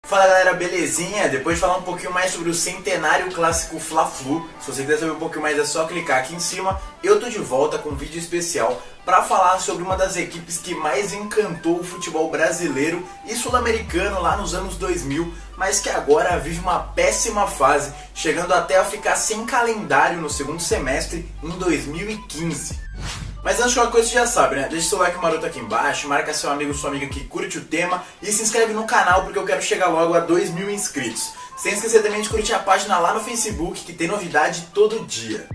Fala galera, belezinha? Depois de falar um pouquinho mais sobre o centenário clássico Fla-Flu, se você quiser saber um pouquinho mais é só clicar aqui em cima. Eu tô de volta com um vídeo especial para falar sobre uma das equipes que mais encantou o futebol brasileiro e sul-americano lá nos anos 2000, mas que agora vive uma péssima fase, chegando até a ficar sem calendário no segundo semestre em 2015. Mas antes de qualquer coisa você já sabe, né? Deixa seu like maroto aqui embaixo, marca seu amigo ou sua amiga que curte o tema e se inscreve no canal porque eu quero chegar logo a 2.000 inscritos. Sem esquecer também de curtir a página lá no Facebook que tem novidade todo dia.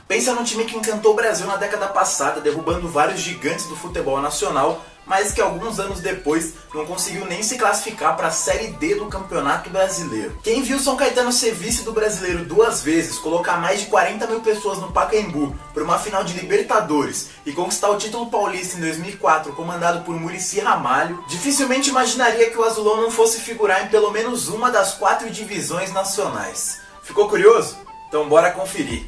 Pensa num time que encantou o Brasil na década passada, derrubando vários gigantes do futebol nacional, mas que alguns anos depois não conseguiu nem se classificar para a Série D do Campeonato Brasileiro. Quem viu São Caetano ser vice do Brasileiro 2 vezes, colocar mais de 40 mil pessoas no Pacaembu por uma final de Libertadores e conquistar o título paulista em 2004 comandado por Muricy Ramalho, dificilmente imaginaria que o azulão não fosse figurar em pelo menos uma das 4 divisões nacionais. Ficou curioso? Então bora conferir.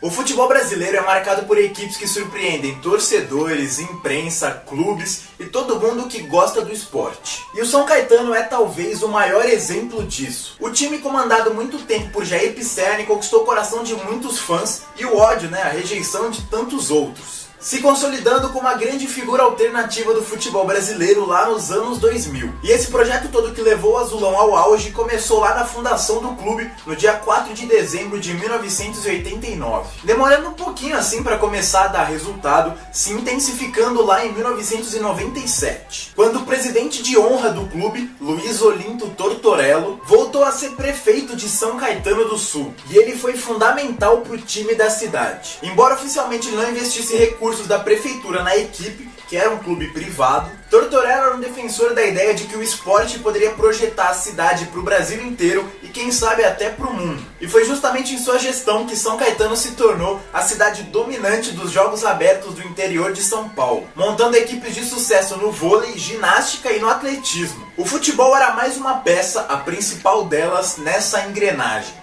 O futebol brasileiro é marcado por equipes que surpreendem torcedores, imprensa, clubes e todo mundo que gosta do esporte. E o São Caetano é talvez o maior exemplo disso. O time comandado muito tempo por Jair Pisserni conquistou o coração de muitos fãs e o ódio, a rejeição de tantos outros, se consolidando como uma grande figura alternativa do futebol brasileiro lá nos anos 2000. E esse projeto todo que levou o azulão ao auge começou lá na fundação do clube no dia 4 de dezembro de 1989. Demorando um pouquinho assim para começar a dar resultado, se intensificando lá em 1997, quando o presidente de honra do clube, Luiz Olinto Tortorello, voltou a ser prefeito de São Caetano do Sul. E ele foi fundamental para o time da cidade. Embora oficialmente não investisse recursos da prefeitura na equipe, que era um clube privado, Tortorello era um defensor da ideia de que o esporte poderia projetar a cidade para o Brasil inteiro e quem sabe até para o mundo. E foi justamente em sua gestão que São Caetano se tornou a cidade dominante dos jogos abertos do interior de São Paulo, montando equipes de sucesso no vôlei, ginástica e no atletismo. O futebol era mais uma peça, a principal delas, nessa engrenagem.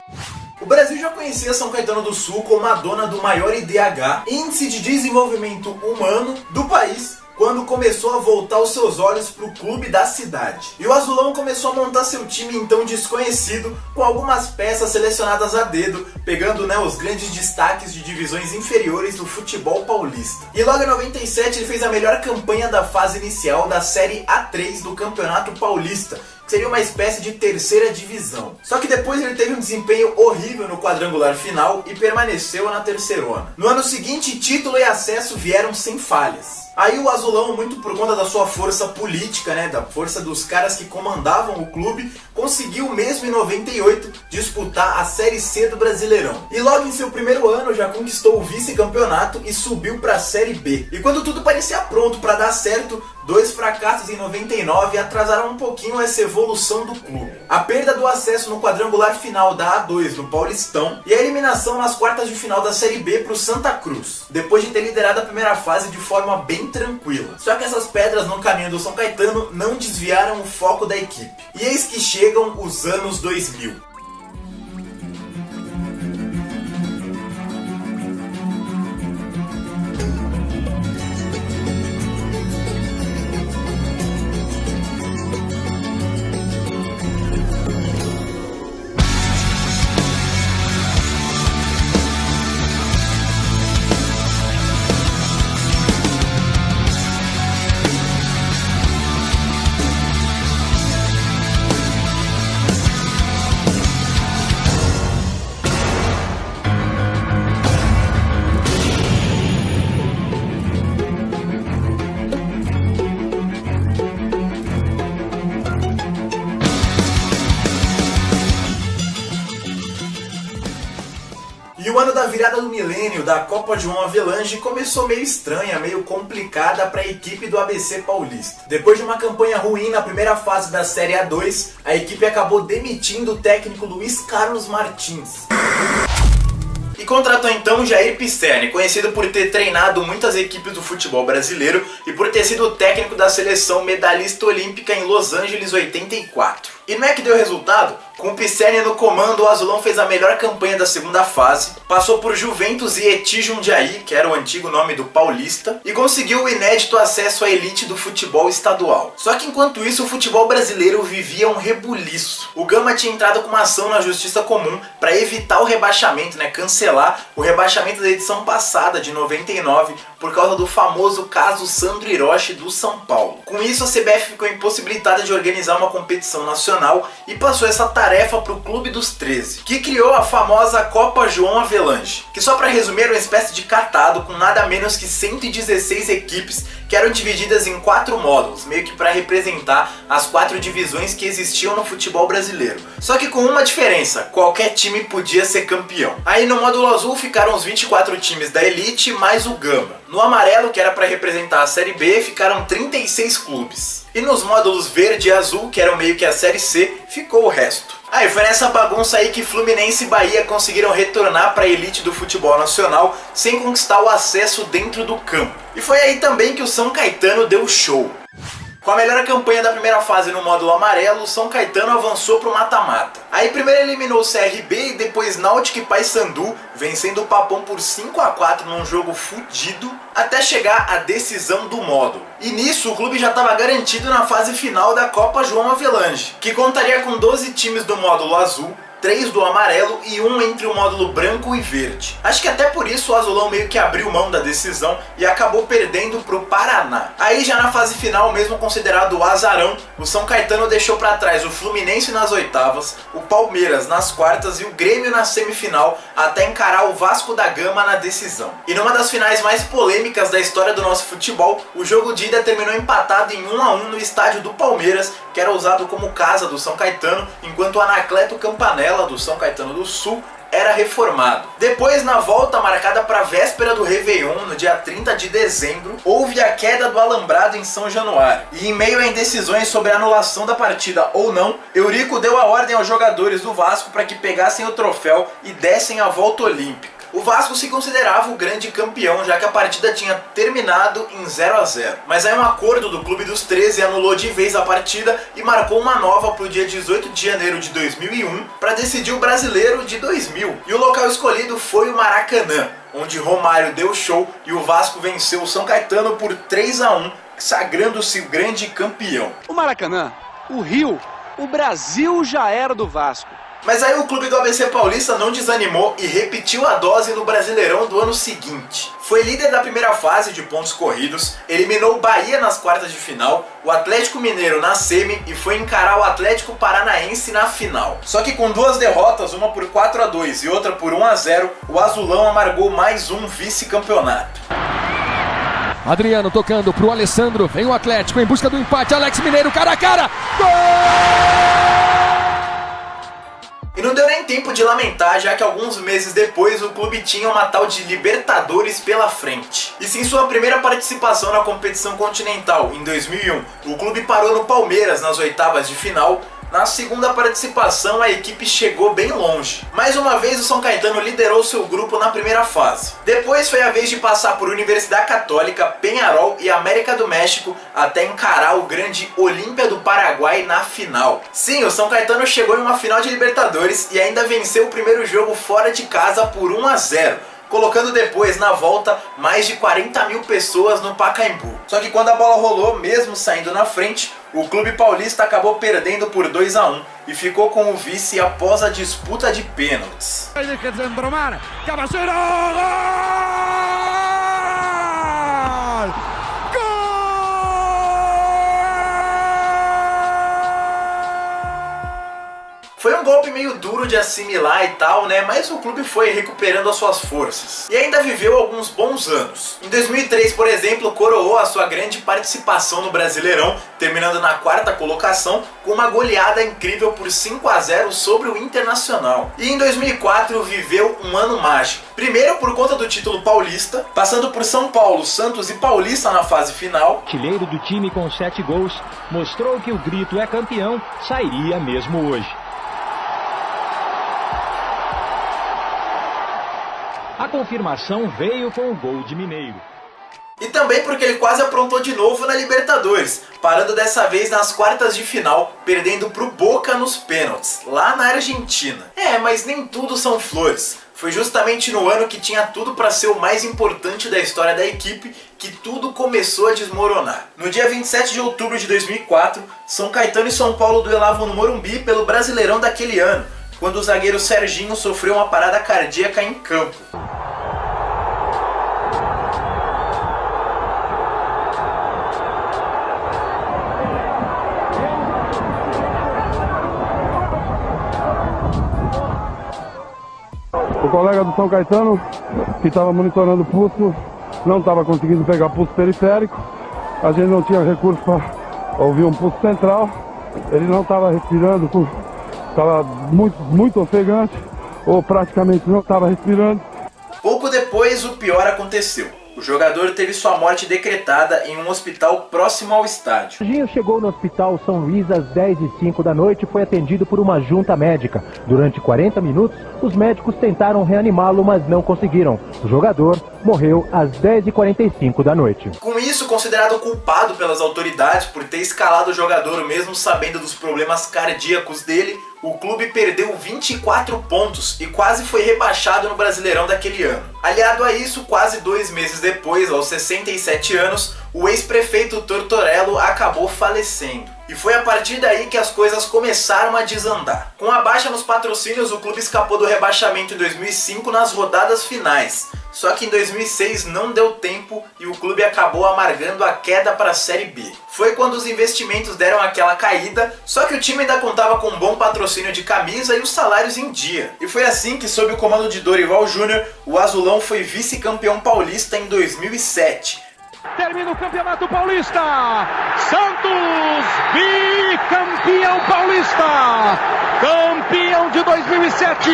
O Brasil já conhecia São Caetano do Sul como a dona do maior IDH, Índice de Desenvolvimento Humano, do país, quando começou a voltar os seus olhos para o clube da cidade. E o azulão começou a montar seu time então desconhecido, com algumas peças selecionadas a dedo, pegando os grandes destaques de divisões inferiores do futebol paulista. E logo em 97 ele fez a melhor campanha da fase inicial da Série A3 do Campeonato Paulista, que seria uma espécie de terceira divisão. Só que depois ele teve um desempenho horrível no quadrangular final e permaneceu na terceirona. No ano seguinte, título e acesso vieram sem falhas. Aí o azulão, muito por conta da sua força política, da força dos caras que comandavam o clube, conseguiu mesmo em 98 disputar a Série C do Brasileirão. E logo em seu primeiro ano já conquistou o vice-campeonato e subiu para a Série B. E quando tudo parecia pronto para dar certo, 2 fracassos em 99 atrasaram um pouquinho essa evolução do clube. A perda do acesso no quadrangular final da A2 no Paulistão e a eliminação nas quartas de final da Série B para o Santa Cruz, depois de ter liderado a primeira fase de forma bem tranquila. Só que essas pedras no caminho do São Caetano não desviaram o foco da equipe. E eis que chegam os anos 2000. E o ano da virada do milênio da Copa João Avelange começou meio estranha, meio complicada para a equipe do ABC Paulista. Depois de uma campanha ruim na primeira fase da Série A2, a equipe acabou demitindo o técnico Luiz Carlos Martins. E e contratou então Jair Pisserni, conhecido por ter treinado muitas equipes do futebol brasileiro e por ter sido o técnico da seleção medalhista olímpica em Los Angeles 84. E não é que deu resultado? Com o Pisserni no comando, o Azulão fez a melhor campanha da segunda fase, passou por Juventus e Eti Jundiaí, que era o antigo nome do Paulista, e conseguiu o inédito acesso à elite do futebol estadual. Só que enquanto isso, o futebol brasileiro vivia um rebuliço. O Gama tinha entrado com uma ação na Justiça Comum para evitar o rebaixamento, cancelar o rebaixamento da edição passada, de 99, por causa do famoso caso Sandro Hiroshi do São Paulo. Com isso, a CBF ficou impossibilitada de organizar uma competição nacional e passou essa tarefa para o Clube dos 13, que criou a famosa Copa João Avelange, que só para resumir era uma espécie de catado com nada menos que 116 equipes que eram divididas em 4 módulos, meio que para representar as 4 divisões que existiam no futebol brasileiro. Só que com uma diferença, qualquer time podia ser campeão. Aí no módulo azul ficaram os 24 times da elite mais o Gama. No amarelo, que era para representar a Série B, ficaram 36 clubes. E nos módulos verde e azul, que eram meio que a Série C, ficou o resto. Aí foi nessa bagunça aí que Fluminense e Bahia conseguiram retornar para a elite do futebol nacional sem conquistar o acesso dentro do campo. E foi aí também que o São Caetano deu show. Com a melhor campanha da primeira fase no módulo amarelo, o São Caetano avançou para o mata-mata. Aí primeiro eliminou o CRB e depois Náutico e Paysandu, vencendo o Papão por 5-4 num jogo fudido, até chegar à decisão do módulo. E nisso o clube já estava garantido na fase final da Copa João Avelange, que contaria com 12 times do módulo azul, 3 do amarelo e 1 entre o módulo branco e verde. Acho que até por isso o Azulão meio que abriu mão da decisão e acabou perdendo pro Paraná. Aí já na fase final, mesmo considerado o azarão, o São Caetano deixou para trás o Fluminense nas oitavas, o Palmeiras nas quartas e o Grêmio na semifinal, até encarar o Vasco da Gama na decisão. E numa das finais mais polêmicas da história do nosso futebol, o jogo de ida terminou empatado em 1-1 no estádio do Palmeiras, que era usado como casa do São Caetano, enquanto o Anacleto Campanella do São Caetano do Sul era reformado. Depois, na volta marcada para a véspera do Réveillon, no dia 30 de dezembro, houve a queda do alambrado em São Januário. E em meio a indecisões sobre a anulação da partida ou não, Eurico deu a ordem aos jogadores do Vasco para que pegassem o troféu e dessem a volta olímpica. O Vasco se considerava o grande campeão, já que a partida tinha terminado em 0-0. Mas aí um acordo do Clube dos 13 anulou de vez a partida e marcou uma nova para o dia 18 de janeiro de 2001 para decidir o Brasileiro de 2000. E o local escolhido foi o Maracanã, onde Romário deu show e o Vasco venceu o São Caetano por 3-1, sagrando-se o grande campeão. O Maracanã, o Rio, o Brasil já era do Vasco. Mas aí o clube do ABC Paulista não desanimou e repetiu a dose no Brasileirão do ano seguinte. Foi líder da primeira fase de pontos corridos, eliminou o Bahia nas quartas de final, o Atlético Mineiro na semi e foi encarar o Atlético Paranaense na final. Só que com 2 derrotas, uma por 4-2 e outra por 1-0, o Azulão amargou mais um vice-campeonato. Adriano tocando pro Alessandro, vem o Atlético em busca do empate, Alex Mineiro cara a cara, gol! E não deu nem tempo de lamentar, já que alguns meses depois o clube tinha uma tal de Libertadores pela frente. E se em sua primeira participação na competição continental, em 2001, o clube parou no Palmeiras nas oitavas de final, na segunda participação a equipe chegou bem longe. Mais uma vez o São Caetano liderou seu grupo na primeira fase. Depois foi a vez de passar por Universidade Católica, Peñarol e América do México até encarar o grande Olímpia do Paraguai na final. Sim, o São Caetano chegou em uma final de Libertadores e ainda venceu o primeiro jogo fora de casa por 1-0. Colocando depois, na volta, mais de 40 mil pessoas no Pacaembu. Só que quando a bola rolou, mesmo saindo na frente, o clube paulista acabou perdendo por 2-1 e ficou com o vice após a disputa de pênaltis. Foi um golpe meio duro de assimilar e tal, mas o clube foi recuperando as suas forças. E ainda viveu alguns bons anos. Em 2003, por exemplo, coroou a sua grande participação no Brasileirão, terminando na 4ª colocação, com uma goleada incrível por 5-0 sobre o Internacional. E em 2004 viveu um ano mágico. Primeiro por conta do título paulista, passando por São Paulo, Santos e Paulista na fase final. O artilheiro do time com 7 gols mostrou que o grito é campeão sairia mesmo hoje. A confirmação veio com o gol de Mineiro. E também porque ele quase aprontou de novo na Libertadores, parando dessa vez nas quartas de final, perdendo pro Boca nos pênaltis, lá na Argentina. Mas nem tudo são flores. Foi justamente no ano que tinha tudo para ser o mais importante da história da equipe que tudo começou a desmoronar. No dia 27 de outubro de 2004, São Caetano e São Paulo duelavam no Morumbi pelo Brasileirão daquele ano, quando o zagueiro Serginho sofreu uma parada cardíaca em campo. O colega do São Caetano, que estava monitorando o pulso, não estava conseguindo pegar pulso periférico. A gente não tinha recurso para ouvir um pulso central. Ele não estava respirando, estava muito ofegante, ou praticamente não estava respirando. Pouco depois, o pior aconteceu. O jogador teve sua morte decretada em um hospital próximo ao estádio. Serginho chegou no hospital São Luís às 10h05 da noite e foi atendido por uma junta médica. Durante 40 minutos, os médicos tentaram reanimá-lo, mas não conseguiram. O jogador morreu às 10h45 da noite. Com isso, considerado culpado pelas autoridades por ter escalado o jogador mesmo sabendo dos problemas cardíacos dele, o clube perdeu 24 pontos e quase foi rebaixado no Brasileirão daquele ano. Aliado a isso, quase 2 meses depois, aos 67 anos, o ex-prefeito Tortorello acabou falecendo. E foi a partir daí que as coisas começaram a desandar. Com a baixa nos patrocínios, o clube escapou do rebaixamento em 2005 nas rodadas finais. Só que em 2006 não deu tempo e o clube acabou amargando a queda para a Série B. Foi quando os investimentos deram aquela caída, só que o time ainda contava com um bom patrocínio de camisa e os salários em dia. E foi assim que, sob o comando de Dorival Júnior, o Azulão foi vice-campeão paulista em 2007. Termina o Campeonato Paulista. Santos, bicampeão paulista. Campeão de 2007.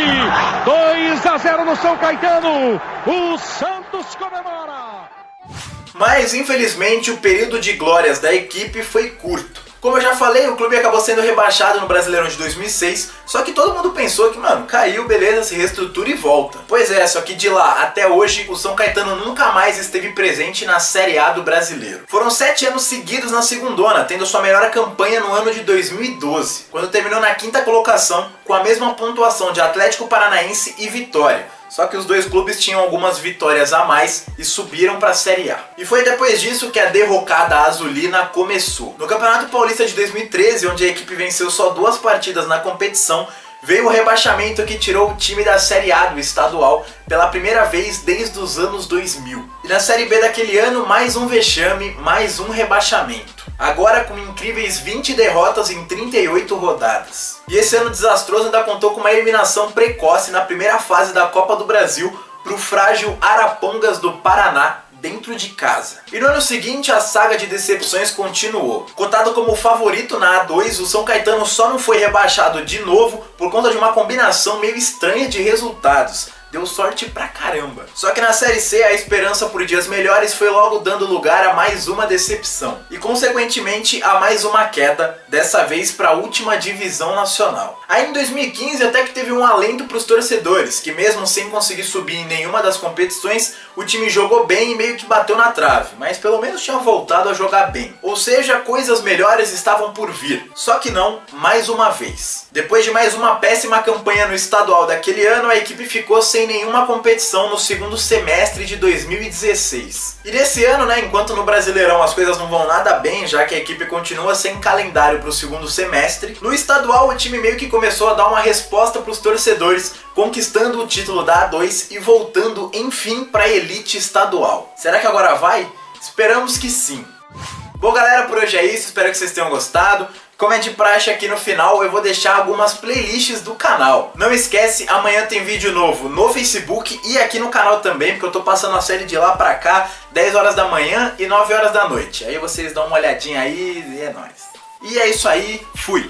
2-0 no São Caetano. O Santos comemora. Mas, infelizmente, o período de glórias da equipe foi curto. Como eu já falei, o clube acabou sendo rebaixado no Brasileirão de 2006, só que todo mundo pensou que, caiu, beleza, se reestrutura e volta. Pois é, só que de lá até hoje, o São Caetano nunca mais esteve presente na Série A do Brasileiro. Foram 7 anos seguidos na segundona, tendo sua melhor campanha no ano de 2012, quando terminou na 5ª colocação, com a mesma pontuação de Atlético Paranaense e Vitória. Só que os dois clubes tinham algumas vitórias a mais e subiram para a Série A. E foi depois disso que a derrocada azulina começou. No Campeonato Paulista de 2013, onde a equipe venceu só 2 partidas na competição, veio o rebaixamento que tirou o time da Série A do estadual pela primeira vez desde os anos 2000. E na Série B daquele ano, mais um vexame, mais um rebaixamento. Agora com incríveis 20 derrotas em 38 rodadas. E esse ano desastroso ainda contou com uma eliminação precoce na primeira fase da Copa do Brasil para o frágil Arapongas do Paraná, dentro de casa. E no ano seguinte, a saga de decepções continuou. Cotado como favorito na A2, o São Caetano só não foi rebaixado de novo por conta de uma combinação meio estranha de resultados. Deu sorte pra caramba. Só que na Série C, a esperança por dias melhores foi logo dando lugar a mais uma decepção. E consequentemente a mais uma queda, dessa vez para a última divisão nacional. Aí em 2015 até que teve um alento para os torcedores, que mesmo sem conseguir subir em nenhuma das competições, o time jogou bem e meio que bateu na trave, mas pelo menos tinha voltado a jogar bem. Ou seja, coisas melhores estavam por vir. Só que não, mais uma vez. Depois de mais uma péssima campanha no estadual daquele ano, a equipe ficou sem nenhuma competição no segundo semestre de 2016. E nesse ano, enquanto no Brasileirão as coisas não vão nada bem, já que a equipe continua sem calendário para o segundo semestre, no estadual o time meio que começou a dar uma resposta para os torcedores, conquistando o título da A2 e voltando enfim para a elite estadual. Será que agora vai? Esperamos que sim. Bom galera, por hoje é isso, espero que vocês tenham gostado. Como é de praxe, aqui no final eu vou deixar algumas playlists do canal. Não esquece, amanhã tem vídeo novo no Facebook e aqui no canal também, porque eu tô passando a série de lá pra cá, 10 horas da manhã e 9 horas da noite. Aí vocês dão uma olhadinha aí e é nóis. E é isso aí, fui!